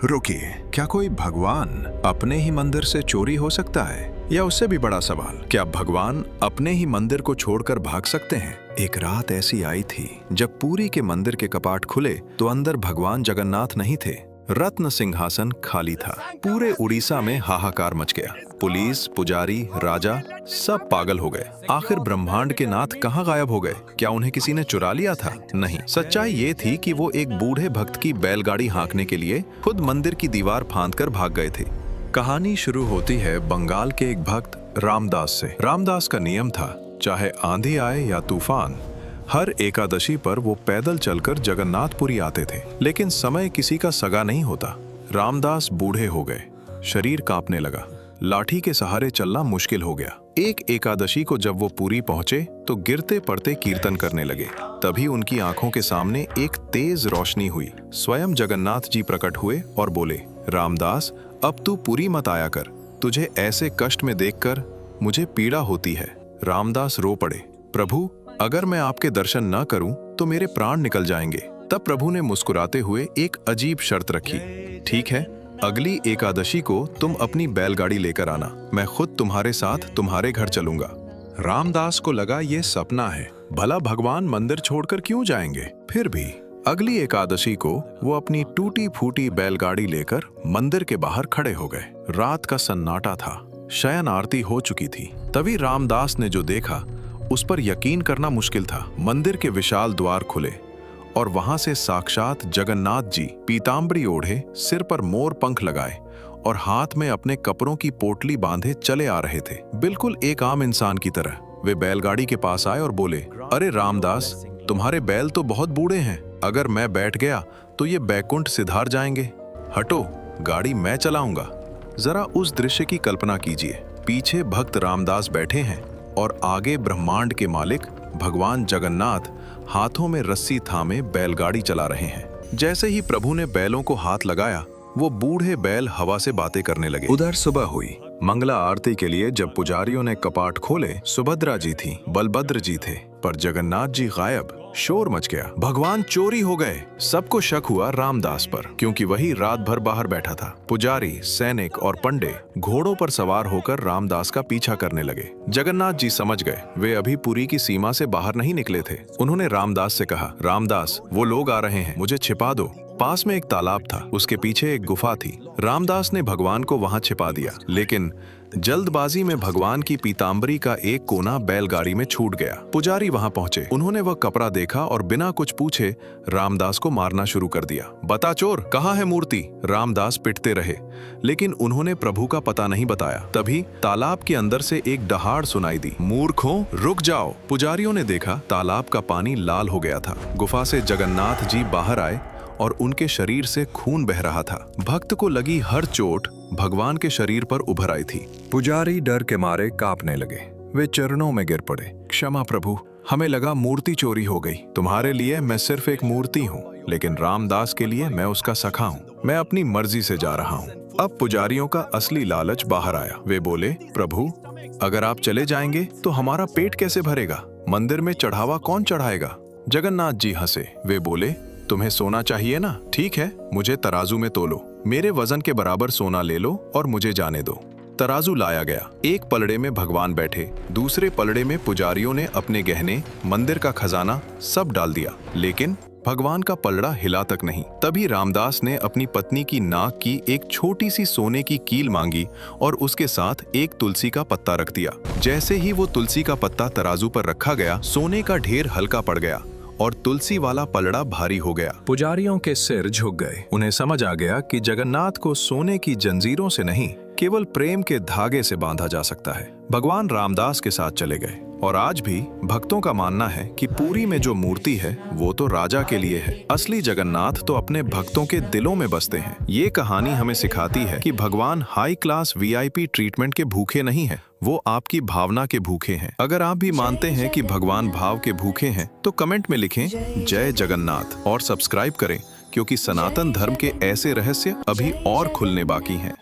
रुकिए, क्या कोई भगवान अपने ही मंदिर से चोरी हो सकता है? या उससे भी बड़ा सवाल, क्या भगवान अपने ही मंदिर को छोड़कर भाग सकते हैं? एक रात ऐसी आई थी जब पुरी के मंदिर के कपाट खुले तो अंदर भगवान जगन्नाथ नहीं थे। रत्न सिंहासन खाली था। पूरे उड़ीसा में हाहाकार मच गया। पुलिस, पुजारी, राजा सब पागल हो गए। आखिर ब्रह्मांड के नाथ कहाँ गायब हो गए? क्या उन्हें किसी ने चुरा लिया था? नहीं, सच्चाई ये थी कि वो एक बूढ़े भक्त की बैलगाड़ी हाँकने के लिए खुद मंदिर की दीवार फांदकर भाग गए थे। कहानी शुरू होती है बंगाल के एक भक्त रामदास से। रामदास का नियम था, चाहे आंधी आए या तूफान, हर एकादशी पर वो पैदल चलकर जगन्नाथपुरी आते थे। लेकिन समय किसी का सगा नहीं होता। रामदास बूढ़े हो गए, शरीर कांपने लगा, लाठी के सहारे चलना मुश्किल हो गया। एक एकादशी को जब वो पुरी पहुंचे तो गिरते पड़ते कीर्तन करने लगे। तभी उनकी आंखों के सामने एक तेज रोशनी हुई। स्वयं जगन्नाथ जी प्रकट हुए और बोले, रामदास, अब तू पुरी मत आया कर, तुझे ऐसे कष्ट में देखकर मुझे पीड़ा होती है। रामदास रो पड़े, प्रभु, अगर मैं आपके दर्शन न करूं तो मेरे प्राण निकल जाएंगे। तब प्रभु ने मुस्कुराते हुए एक अजीब शर्त रखी, ठीक है, अगली एकादशी को तुम अपनी बैलगाड़ी लेकर आना, मैं खुद तुम्हारे साथ तुम्हारे घर चलूंगा। रामदास को लगा ये सपना है, भला भगवान मंदिर छोड़कर क्यों जाएंगे? फिर भी अगली एकादशी को वो अपनी टूटी फूटी बैलगाड़ी लेकर मंदिर के बाहर खड़े हो गए। रात का सन्नाटा था, शयन आरती हो चुकी थी। तभी रामदास ने जो देखा उस पर यकीन करना मुश्किल था। मंदिर के विशाल द्वार खुले और वहां से साक्षात जगन्नाथ जी पीताम्बरी ओढ़े, सिर पर मोर पंख लगाए और हाथ में अपने कपड़ों की पोटली बांधे चले आ रहे थे, बिल्कुल एक आम इंसान की तरह। वे बैलगाड़ी के पास आए और बोले, अरे रामदास, तुम्हारे बैल तो बहुत बूढ़े हैं, अगर मैं बैठ गया तो ये बैकुंठ सिधार जाएंगे। हटो, गाड़ी मैं चलाऊंगा। जरा उस दृश्य की कल्पना कीजिए, पीछे भक्त रामदास बैठे हैं और आगे ब्रह्मांड के मालिक भगवान जगन्नाथ हाथों में रस्सी थामे बैलगाड़ी चला रहे हैं। जैसे ही प्रभु ने बैलों को हाथ लगाया, वो बूढ़े बैल हवा से बातें करने लगे। उधर सुबह हुई। मंगला आरती के लिए जब पुजारियों ने कपाट खोले, सुभद्रा जी थी, बलभद्र जी थे, पर जगन्नाथ जी गायब। शोर मच गया, भगवान चोरी हो गए। सबको शक हुआ रामदास पर, क्योंकि वही रात भर बाहर बैठा था। पुजारी, सैनिक और पंडे घोड़ों पर सवार होकर रामदास का पीछा करने लगे। जगन्नाथ जी समझ गए, वे अभी पुरी की सीमा से बाहर नहीं निकले थे। उन्होंने रामदास से कहा, रामदास, वो लोग आ रहे हैं, मुझे छिपा दो। पास में एक तालाब था, उसके पीछे एक गुफा थी। रामदास ने भगवान को वहां छिपा दिया, लेकिन जल्दबाजी में भगवान की पीताम्बरी का एक कोना बैलगाड़ी में छूट गया। पुजारी वहां पहुंचे, उन्होंने वह कपड़ा देखा और बिना कुछ पूछे रामदास को मारना शुरू कर दिया। बता चोर, कहाँ है मूर्ति? रामदास पिटते रहे, लेकिन उन्होंने प्रभु का पता नहीं बताया। तभी तालाब के अंदर से एक दहाड़ सुनाई दी, मूर्खों, रुक जाओ। पुजारियों ने देखा, तालाब का पानी लाल हो गया था। गुफा से जगन्नाथ जी बाहर आए और उनके शरीर से खून बह रहा था। भक्त को लगी हर चोट भगवान के शरीर पर उभर आई थी। पुजारी डर के मारे कांपने लगे। वे चरणों में गिर पड़े, क्षमा प्रभु, हमें लगा मूर्ति चोरी हो गई। तुम्हारे लिए मैं सिर्फ एक मूर्ति हूँ, लेकिन रामदास के लिए मैं उसका सखा हूँ। मैं अपनी मर्जी से जा रहा हूँ। अब पुजारियों का असली लालच बाहर आया। वे बोले, प्रभु, अगर आप चले जाएंगे तो हमारा पेट कैसे भरेगा? मंदिर में चढ़ावा कौन चढ़ाएगा? जगन्नाथ जी हंसे। वे बोले, तुम्हें सोना चाहिए ना? ठीक है, मुझे तराजू में तोलो, मेरे वजन के बराबर सोना ले लो और मुझे जाने दो। तराजू लाया गया। एक पलड़े में भगवान बैठे, दूसरे पलड़े में पुजारियों ने अपने गहने, मंदिर का खजाना सब डाल दिया, लेकिन भगवान का पलड़ा हिला तक नहीं। तभी रामदास ने अपनी पत्नी की नाक की एक छोटी सी सोने की कील मांगी और उसके साथ एक तुलसी का पत्ता रख दिया। जैसे ही वो तुलसी का पत्ता तराजू पर रखा गया, सोने का ढेर हल्का पड़ गया और तुलसी वाला पलड़ा भारी हो गया। पुजारियों के सिर झुक गए। उन्हें समझ आ गया कि जगन्नाथ को सोने की जंजीरों से नहीं, केवल प्रेम के धागे से बांधा जा सकता है। भगवान रामदास के साथ चले गए और आज भी भक्तों का मानना है कि पुरी में जो मूर्ति है वो तो राजा के लिए है, असली जगन्नाथ तो अपने भक्तों के दिलों में बसते हैं। ये कहानी हमें सिखाती है कि भगवान हाई क्लास VIP ट्रीटमेंट के भूखे नहीं है, वो आपकी भावना के भूखे हैं। अगर आप भी मानते हैं कि भगवान भाव के भूखे हैं तो कमेंट में लिखें जय जगन्नाथ और सब्सक्राइब करें, क्योंकि सनातन धर्म के ऐसे रहस्य अभी और खुलने बाकी हैं।